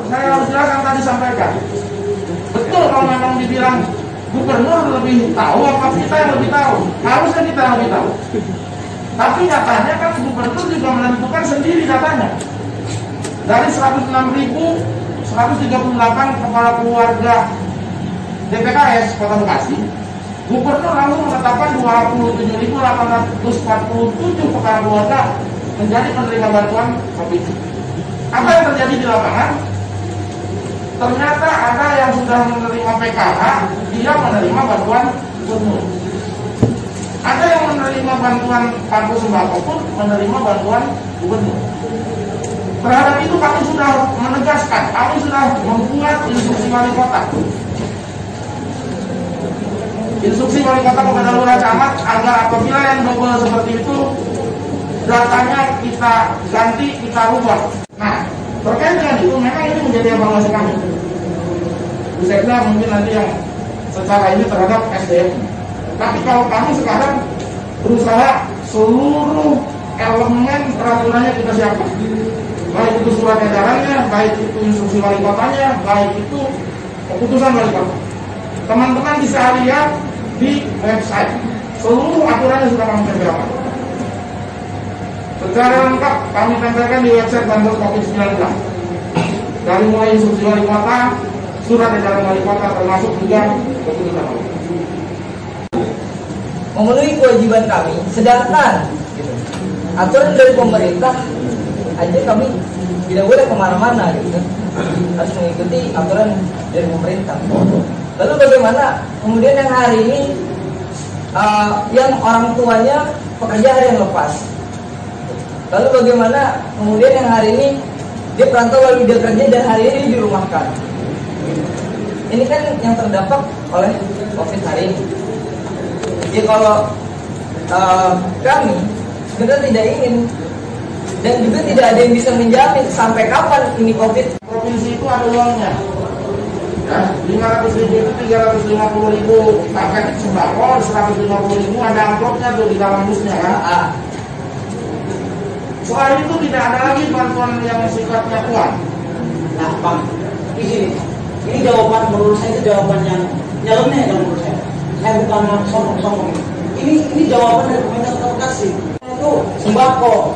saya harus jelaskan tadi sampaikan. Betul kalau memang dibilang gubernur lebih tahu, apa kita yang lebih tahu? Harusnya kita yang lebih tahu. Tapi datanya kan gubernur juga menentukan sendiri datanya. Dari 106.138 kepala keluarga DPKS Kota Bekasi, gubernur langsung menetapkan 27.847 kepala keluarga menjadi penerima bantuan COVID. Apa yang terjadi di lapangan? Ternyata ada yang sudah menerima PKH, dia menerima bantuan gubernur. Ada yang menerima bantuan kartu sembako pun menerima bantuan gubernur. Terhadap itu kami sudah menegaskan, kami sudah membuat instruksi wali kota. Instruksi wali kota kepada lurah camat agar apabila yang double seperti itu datanya kita ganti, kita rubah. Nah, terkait dengan itu memang ini menjadi evaluasi kami. Saya kira mungkin nanti yang secara ini terhadap SDM. Tapi kalau kami sekarang berusaha seluruh elemen peraturannya kita siapkan. Baik itu surat edarannya, baik itu instruksi wali kotanya, baik itu keputusan wali kota. Teman-teman bisa lihat di website. Seluruh aturannya sudah kami tempelkan. Secara lengkap kami tempelkan di website Bansos COVID-19. Dari mulai instruksi wali kota, surat edaran wali kota, termasuk juga keputusan wali kota. Memenuhi kewajiban kami, sedangkan aturan dari pemerintah aja kami tidak boleh kemana-mana gitu, harus mengikuti aturan dari pemerintah. Lalu bagaimana kemudian yang hari ini yang orang tuanya pekerja harian lepas? Lalu bagaimana kemudian yang hari ini dia perantau lalu dia kerja dan hari ini dirumahkan? Ini kan yang terdampak oleh COVID hari ini. Jadi kalau kami sebenarnya tidak ingin dan juga tidak ada yang bisa menjamin sampai kapan ini COVID. Provinsi itu ada uangnya. Ya, 500.000 itu 350.000 paket sembako, 150.000 ada amplopnya tuh di dalam busnya kan. Soal itu tidak ada lagi bantuan yang sifatnya uang. Nah, Bang, di sini ini jawaban menurut saya itu jawaban yang nyeleneh kalau menurut saya. Saya bukan sombong-sombong. Ini jawaban dari pemerintah Kota Bekasi. Itu sembako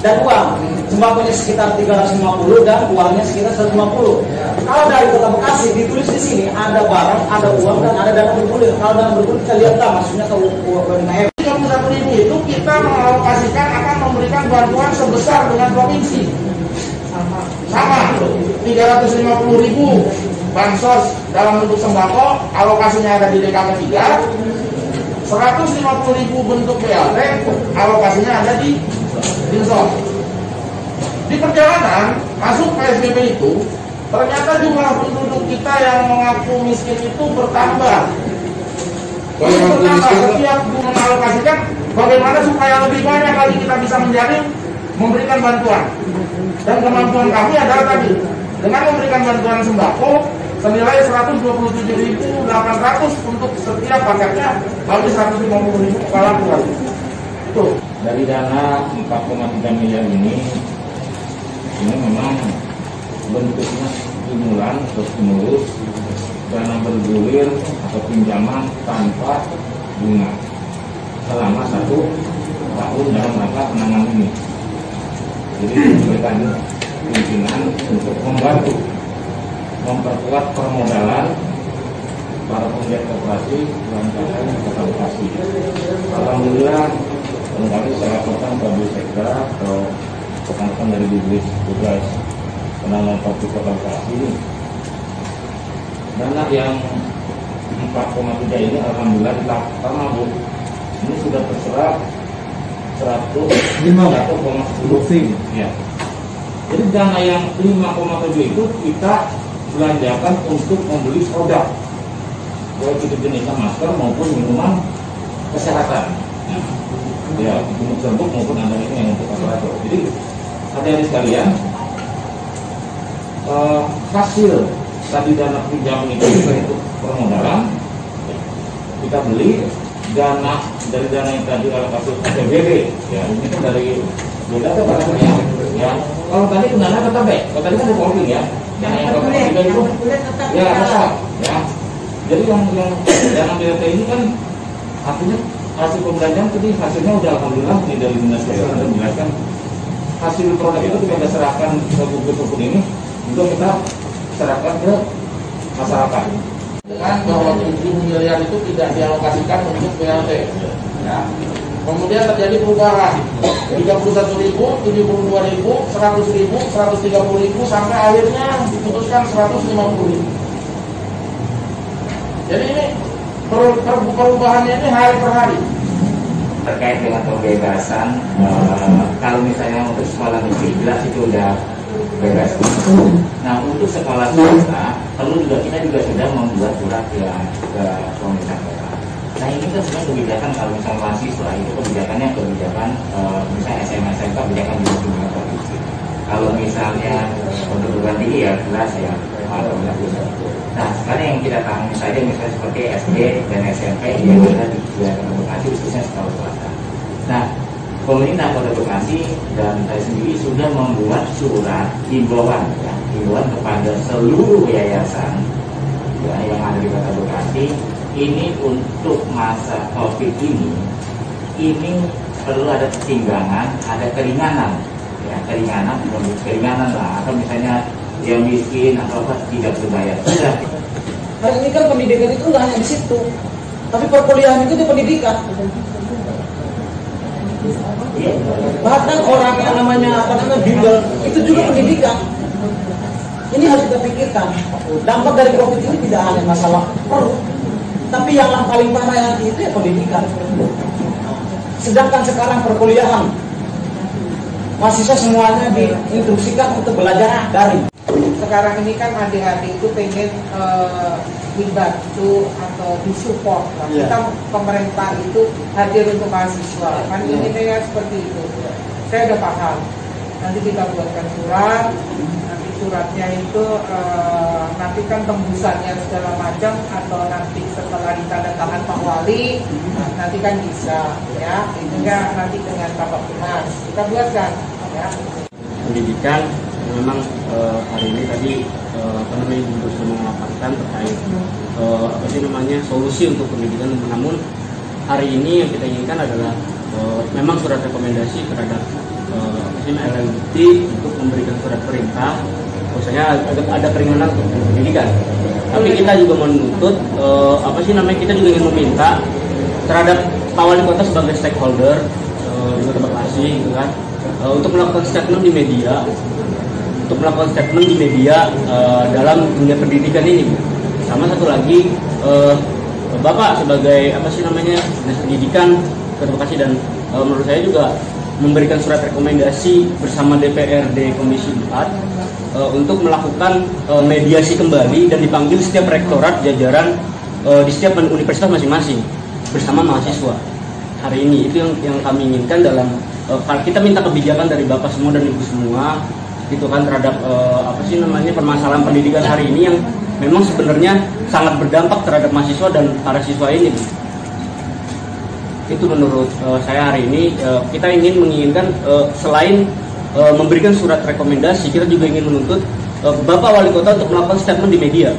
dan uang. Sembakonya sekitar 350 dan uangnya sekitar 150. Kalau dari Kota Bekasi ditulis di sini ada barang, ada uang dan ada dana bergulir. Kalau dana bergulir kita lihat lah, maksudnya ke UMKM. 31.000 itu kita mengalokasikan akan memberikan bantuan sebesar dengan provinsi. Sama 350.000 bansos dalam bentuk sembako, alokasinya ada di DKP 3. 150.000 bentuk BLT, alokasinya ada di Dinsos. Di perjalanan masuk PSBB itu, ternyata jumlah penduduk kita yang mengaku miskin itu bertambah. Setiap mengalokasikan bagaimana supaya lebih banyak lagi kita bisa menjaring memberikan bantuan. Dan kemampuan kami adalah tadi dengan memberikan bantuan sembako senilai 127.800 untuk setiap paketnya bagi 150.000 kepala keluarga. Itu dari dana 4,3 miliar ini memang bentuknya stimulan atau stimulus dana bergulir atau pinjaman tanpa bunga selama 1 tahun dalam rangka penanganan ini. Jadi memberikan pimpinan untuk membantu memperkuat permodalan para penggiat koperasi UMKM Kota Bekasi. Alhamdulillah kembali saya laporkan ke Bu Sekda atau rekan-rekan dari gugus tugas penanganan COVID Kota Bekasi. Dana yang 4,3 ini alhamdulillah di tahap pertama Bu, ini sudah terserap 1,10 ya. Jadi dana yang 5,7 itu kita belanjakan untuk membeli produk, baik itu jenisnya masker maupun minuman kesehatan. Ya, untuk serbuk maupun ada ini yang untuk aparatur. Jadi hadirin sekalian, hasil tadi dana pinjam itu untuk permodalan kita beli dana dari dana yang tadi alokasi APBD ya, ini kan dari beda tuh parameternya. Ya, kalau tadi gunanya tetap baik. Kalau tadi kan revolving ya. Yang ketiga itu ya tetap. Ya. Jadi yang BLT ini kan artinya hasil pembelajaran tadi hasilnya udah alhamdulillah dari dinas kesehatan dan menjelaskan hasil produk itu kita serahkan ke buku ini untuk kita serahkan ke masyarakat. Dengan bahwa 7 miliar itu tidak dialokasikan untuk BLT. Ya. Kemudian terjadi perubahan 31.000, 72.000, 100.000, 130.000 sampai akhirnya diputuskan 150.000. Jadi ini perubahannya ini hari per hari. Terkait dengan pembebasan, kalau misalnya untuk sekolah negeri jelas itu udah bebas. Nah untuk sekolah swasta perlu juga kita juga sudah membuat surat ya ke pemerintah kota. Nah ini kan sebenarnya kebijakan kalau misalnya mahasiswa itu kebijakan misalnya SMA SMK kebijakan di semua provinsi. Kalau misalnya untuk perguruan tinggi ya jelas ya pemerintah pusat. Nah sekarang yang kita tangani saja misalnya seperti SD dan SMP yang ada di wilayah Kota Bekasi khususnya sekolah swasta. Nah pemerintah Kota Bekasi dan saya sendiri sudah membuat surat himbauan kepada seluruh yayasan ya, yang ada di Kota Bekasi. Ini untuk masa COVID ini perlu ada keseimbangan, ada keringanan ya, keringanan lah, atau misalnya yang miskin atau apa tidak berbayar. Hari ini kan pendidikan itu nggak hanya di situ, tapi perkuliahan itu di pendidikan. Bahkan orang yang namanya bimbel itu juga pendidikan. Ini harus kita pikirkan. Dampak dari COVID ini tidak hanya masalah perut, tapi yang paling parah nanti itu ya pendidikan. Sedangkan sekarang perkuliahan, mahasiswa semuanya diinstruksikan untuk belajar daring. Sekarang ini kan adik-adik itu pengen dibantu atau disupport. Kita pemerintah itu hadir untuk mahasiswa. Kan ini kayak seperti itu. Saya udah paham. Nanti kita buatkan surat. Nanti suratnya itu nanti kan tembusannya segala macam atau nanti setelah ditandatangan Pak Wali, nanti kan bisa ya. Itu ya nanti dengan Bapak Penas kita buatkan ya. Pendidikan memang hari ini tadi Ibu sudah memaparkan terkait solusi untuk pendidikan, namun hari ini yang kita inginkan adalah memang surat rekomendasi terhadap LMT untuk memberikan surat perintah, maksudnya ada keringanan untuk pendidikan. Tapi kita juga menuntut kita juga ingin meminta terhadap Pak Wali Kota sebagai stakeholder di Kota Bekasi, gitu kan, untuk melakukan statement di media. Dalam dunia pendidikan ini. Sama satu lagi, Bapak sebagai Dinas Pendidikan Kota Bekasi dan menurut saya juga memberikan surat rekomendasi bersama DPRD Komisi 4 untuk melakukan mediasi kembali dan dipanggil setiap rektorat jajaran di setiap universitas masing-masing bersama mahasiswa. Hari ini itu yang kami inginkan dalam kita minta kebijakan dari Bapak semua dan Ibu semua gitu kan terhadap permasalahan pendidikan hari ini yang memang sebenarnya sangat berdampak terhadap mahasiswa dan para siswa ini. Itu menurut saya hari ini kita menginginkan selain memberikan surat rekomendasi, kita juga ingin menuntut Bapak Wali Kota untuk melakukan statement di media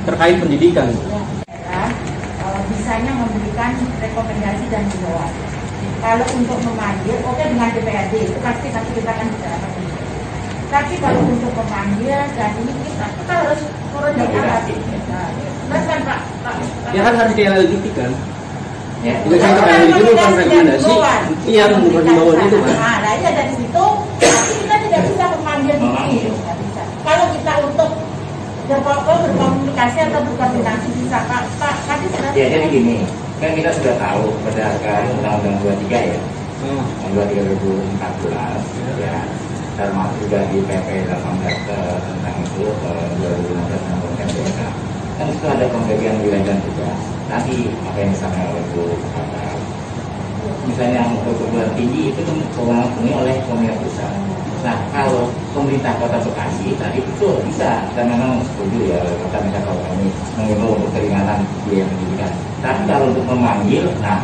terkait pendidikan. Bisanya memberikan rekomendasi dan himbauan. Kalau untuk memanggil, oke dengan DPRD itu pasti kita akan bicarakan itu. Tapi kalau untuk memanggil dan ini kita harus turun dari atas. Nah, kan Pak. Ya kan harus dianalitikan. Ya. Tidak saya katakan itu bukan rekomendasi. Iya, bukan himbauan itu kan. Nah, ya dari situ, tapi kita tidak bisa memanggil begini. Kalau kita untuk berkomunikasi atau berkoordinasi bisa Pak. Ya jadi gini. Kan kita sudah tahu berdasarkan Undang-Undang 23 ya, Undang 2014 ya, termasuk juga di PP 18 tentang itu 2015 tentang MPK. Kan itu ada pembagian wilayah dan tugas. Nanti apa yang disampaikan oleh Bu Kata, misalnya yang untuk perguruan tinggi itu kan kewenangan penuhi oleh pemerintah pusat. Nah, kalau pemerintah Kota Bekasi tadi itu bisa, dan memang setuju ya Kota minta kalau kami mengimbau untuk keringanan biaya pendidikan. Tapi kalau untuk memanggil, nah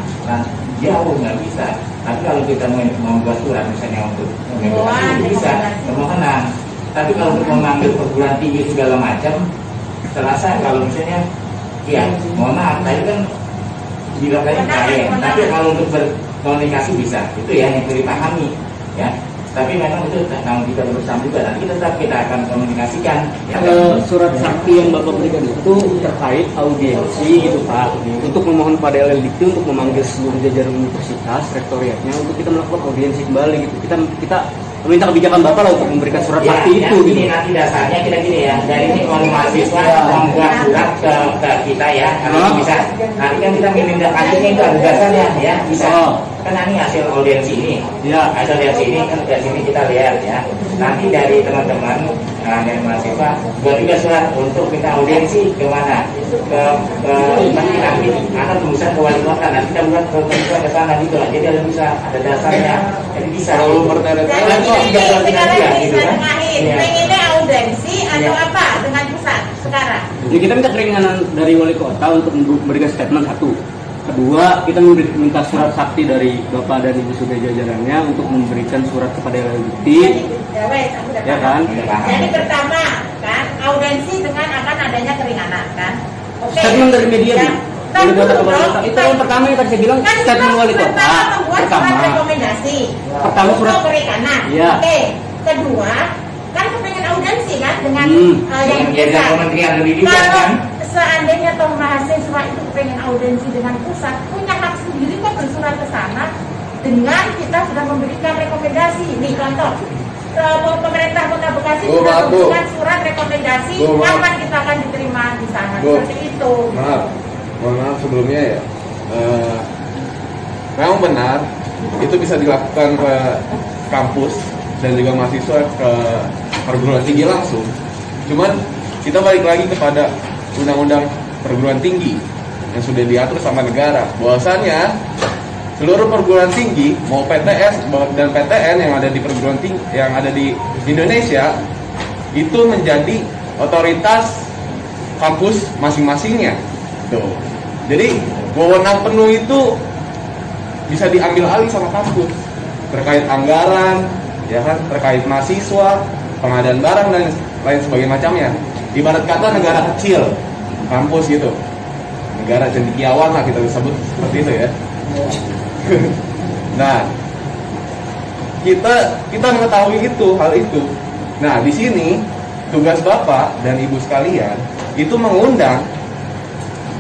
jauh nggak bisa. Tapi kalau kita membuat surat misalnya untuk memang itu bisa permohonan. Tapi kalau untuk memanggil perguruan tinggi segala macam, terasa kalau misalnya, ya mohon maaf, tadi kan bilangnya kalian. Tapi kalau untuk berkomunikasi bisa, itu ya yang perlu dipahami, ya. Tapi memang itu tanggung kita bersama juga, nanti tetap kita akan komunikasikan. Ya, surat sakti yang Bapak berikan itu terkait audiensi gitu Pak, untuk memohon pada LLDikti untuk memanggil seluruh jajaran universitas, rektoriatnya untuk kita melakukan audiensi kembali gitu. Kita meminta kebijakan Bapak lah untuk memberikan surat sakti itu. Ini gitu. Nanti dasarnya kita gini ya, dari ini kalau mahasiswa membuat surat ke kita ya, nanti bisa. Nanti kan kita menindaklanjutnya itu ada dasarnya ya, bisa. Kan ini hasil audiensi ini, hasil audiensi ini kan dari sini kita lihat ya. Nanti dari teman-teman dari mahasiswa buat juga surat untuk kita audiensi kemana, nanti akan tulisan ke wali kota. Nanti kita buat ke sana gitu. Jadi ada bisa ada dasarnya. Jadi bisa. Jadi pengennya audiensi atau apa dengan pusat sekarang? Jadi kita minta keringanan dari wali kota untuk memberikan statement satu. Kedua, kita minta surat sakti dari Bapak dan Ibu sudah jajarannya untuk memberikan surat kepada LLDikti. Ya kan? Jadi pertama kan audiensi dengan akan adanya keringanan kan? Oke. Statement dari media Bu. Wali kota ke wali kota. Itu yang pertama yang tadi saya bilang kan statement wali kota. Pertama rekomendasi. Pertama surat keringanan. Iya. Oke. Kedua, kan kepengen audiensi kan dengan yang bisa. Kementerian lebih juga kan. Seandainya toh mahasiswa itu pengen audiensi dengan pusat, punya hak sendiri kok bersurat ke sana dengan kita sudah memberikan rekomendasi. Nih contoh, pemerintah Kota Bekasi sudah memberikan surat rekomendasi kapan kita akan diterima di sana. Seperti itu. Mohon maaf sebelumnya ya. Memang benar itu bisa dilakukan ke kampus dan juga mahasiswa ke perguruan tinggi langsung. Cuman kita balik lagi kepada Undang-Undang Perguruan Tinggi yang sudah diatur sama negara, bahwasannya seluruh perguruan tinggi mau PTS dan PTN yang ada di perguruan tinggi yang ada di Indonesia itu menjadi otoritas kampus masing-masingnya. Tuh. Jadi wewenang penuh itu bisa diambil alih sama kampus terkait anggaran, ya kan, terkait mahasiswa, pengadaan barang dan lain sebagainya macamnya. Ibarat kata negara kecil, kampus gitu, negara cendekiawan lah kita sebut seperti itu ya. Nah, kita mengetahui hal itu. Nah, di sini tugas Bapak dan Ibu sekalian itu mengundang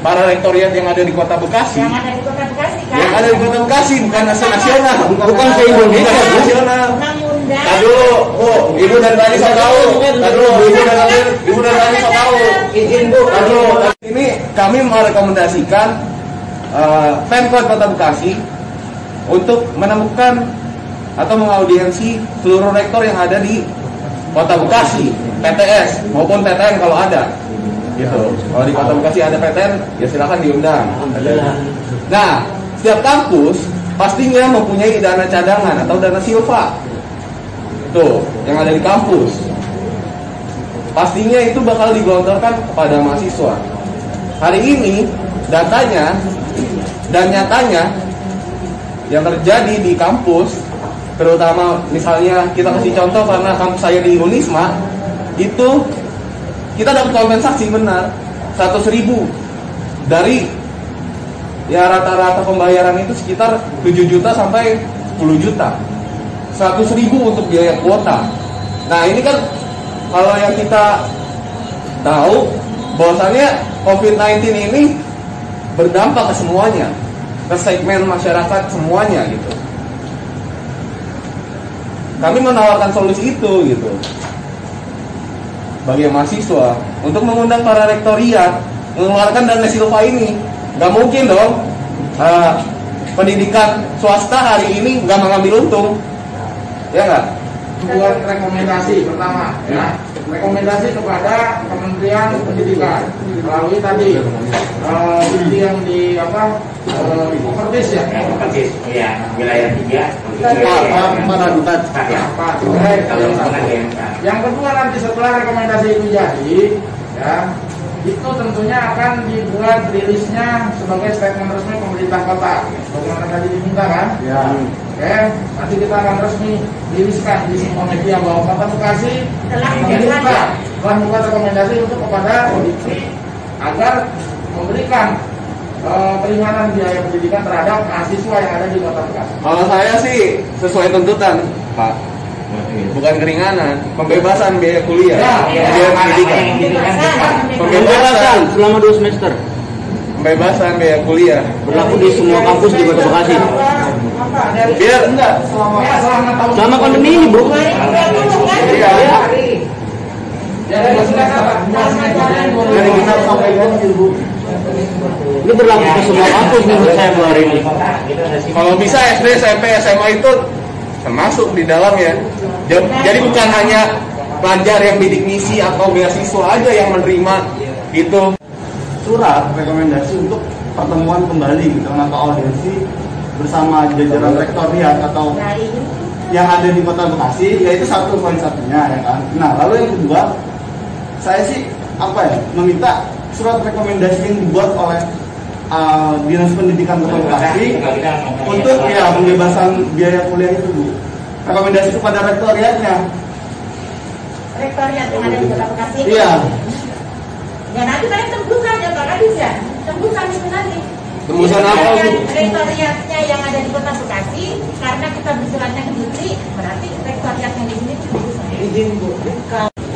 para rektoriat yang ada di Kota Bekasi. Yang ada di Kota Bekasi kan? Yang ada di Kota Bekasi, bukan nasional, bukan se-Indonesia, nasional. Aduh, Ibu dan Tani saya tahu. Aduh, Ibu dan Tani saya tahu. Izin Bu. Aduh, ini kami merekomendasikan Pemkot Kota Bekasi untuk menemukan atau mengaudiensi seluruh rektor yang ada di Kota Bekasi, PTS maupun PTN kalau ada. Gitu. Kalau di Kota Bekasi ada PTN, ya silakan diundang. Nah, setiap kampus pastinya mempunyai dana cadangan atau dana silva. Tuh, yang ada di kampus. Pastinya itu bakal digelontorkan kepada mahasiswa. Hari ini datanya dan nyatanya yang terjadi di kampus, terutama misalnya kita kasih contoh karena kampus saya di Unisma, itu kita dapat kompensasi benar 100.000 dari ya rata-rata pembayaran itu sekitar 7 juta sampai 10 juta. 100.000 untuk biaya kuota. Nah ini kan kalau yang kita tahu bahwasannya COVID-19 ini berdampak ke semuanya, ke segmen masyarakat semuanya gitu. Kami menawarkan solusi itu gitu bagi mahasiswa untuk mengundang para rektoriat mengeluarkan dana silva ini. Gak mungkin dong pendidikan swasta hari ini nggak mengambil untung. Ya nggak? Buat rekomendasi pertama, ya, rekomendasi kepada Kementerian Pendidikan melalui tadi yang di Pertis ya, yang wilayah 3 Mana duta? kalau mengagenkan. Yang kedua nanti setelah rekomendasi itu jadi, ya itu tentunya akan dibuat rilisnya sebagai statement resmi pemerintah kota. Bagaimana tadi diminta kan? Ya. Oke, nanti kita akan resmi riliskan di semua media bahwa Kota Bekasi telah membuat rekomendasi untuk kepada Dikti agar memberikan keringanan biaya pendidikan terhadap mahasiswa yang ada di Kota Bekasi. Kalau saya sih sesuai tuntutan, Pak. Bukan keringanan, pembebasan biaya kuliah, biaya pendidikan. Pembebasan selama 2 semester. Pembebasan biaya kuliah. Berlaku di semua kampus di Kota Bekasi. Biar Selama pandemi ini, Bro. dari kita sampaikan Ibu. Ini berlaku ke semua kampus menurut saya hari ini. Kalau bisa SD, SMP, SMA itu termasuk di dalamnya. Jadi bukan hanya pelajar yang bidik misi atau beasiswa aja yang menerima itu. Surat rekomendasi untuk pertemuan kembali gitu atau audiensi bersama jajaran rektoriat atau yang ada di Kota Bekasi, yaitu satu poin satunya ya kan. Nah lalu yang kedua, saya sih meminta surat rekomendasi yang dibuat oleh Dinas Pendidikan Kota Bekasi untuk ya pembebasan biaya kuliah itu, Bu. Rekomendasi kepada rektoriatnya. Rektoriat yang ada di Kota Bekasi. Iya. Ya nanti kalian tembusan ya Pak Kadis ya. Tembusan itu nanti. Tembusan apa, Bu? Rektoriatnya yang ada di Kota Bekasi, karena kita bersuratnya ke Dikti, berarti rektoriat yang di sini tembusan. Izin Bu,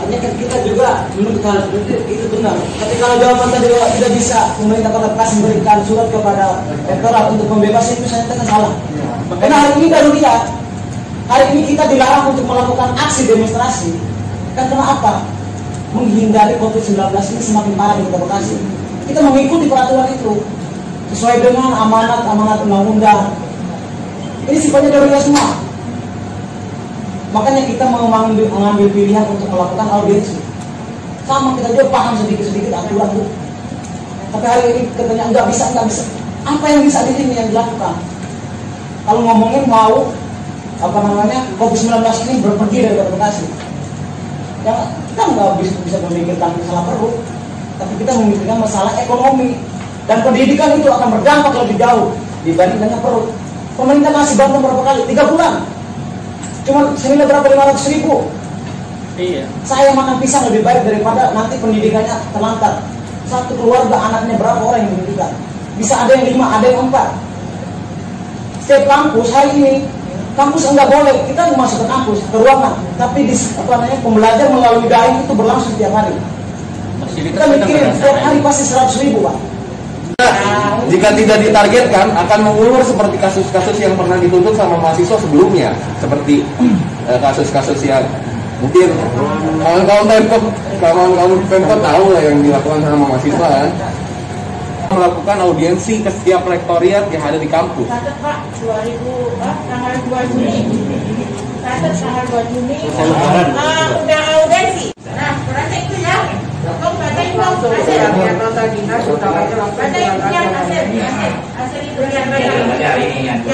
hanya kita juga menurut hal seperti itu benar. Tapi kalau jawaban tadi tidak bisa pemerintah Kota Bekasi memberikan surat kepada rektorat untuk membebaskan itu, saya katakan salah. Karena hari ini baru lihat, hari ini kita dilarang untuk melakukan aksi demonstrasi. Kan kenapa? Menghindari COVID-19 ini semakin parah di Kota Bekasi. Kita mengikuti peraturan itu sesuai dengan amanat undang-undang. Ini sifatnya darurat semua. Makanya kita mau mengambil pilihan untuk melakukan audiensi. Sama kita juga paham sedikit-sedikit aturan, Bu. Tapi hari ini katanya nggak bisa. Apa yang bisa di sini yang dilakukan? Kalau ngomongin mau COVID-19 ini berpergi dari Kota Bekasi. Ya, kita nggak bisa memikirkan masalah perut, tapi kita memikirkan masalah ekonomi dan pendidikan itu akan berdampak lebih jauh dibanding dengan perut. Pemerintah kasih bantuan berapa kali? 3 bulan. Cuma senilai berapa 500.000. Iya. Saya makan pisang lebih baik daripada nanti pendidikannya terlantar. Satu keluarga anaknya berapa orang yang pendidikan? Bisa ada yang 5, ada yang 4. Setiap kampus hari ini kampus enggak boleh, kita masuk ke kampus, ke ruangan, tapi pembelajar melalui daring itu berlangsung setiap hari. Kita mikirin setiap hari pasti 100.000, Pak. Jika tidak ditargetkan, akan mengulur seperti kasus-kasus yang pernah dituntut sama mahasiswa sebelumnya, seperti kasus-kasus yang mungkin kawan-kawan Pemkot tahu lah yang dilakukan sama mahasiswa kan. Melakukan audiensi ke setiap rektoriat yang ada di kampus. Catat Pak, tanggal 2 Juni. Catat tanggal 2 Juni. Udah audiensi. Nah, berarti itu ya. Kau baca itu hasil. Baca itu yang hasil itu yang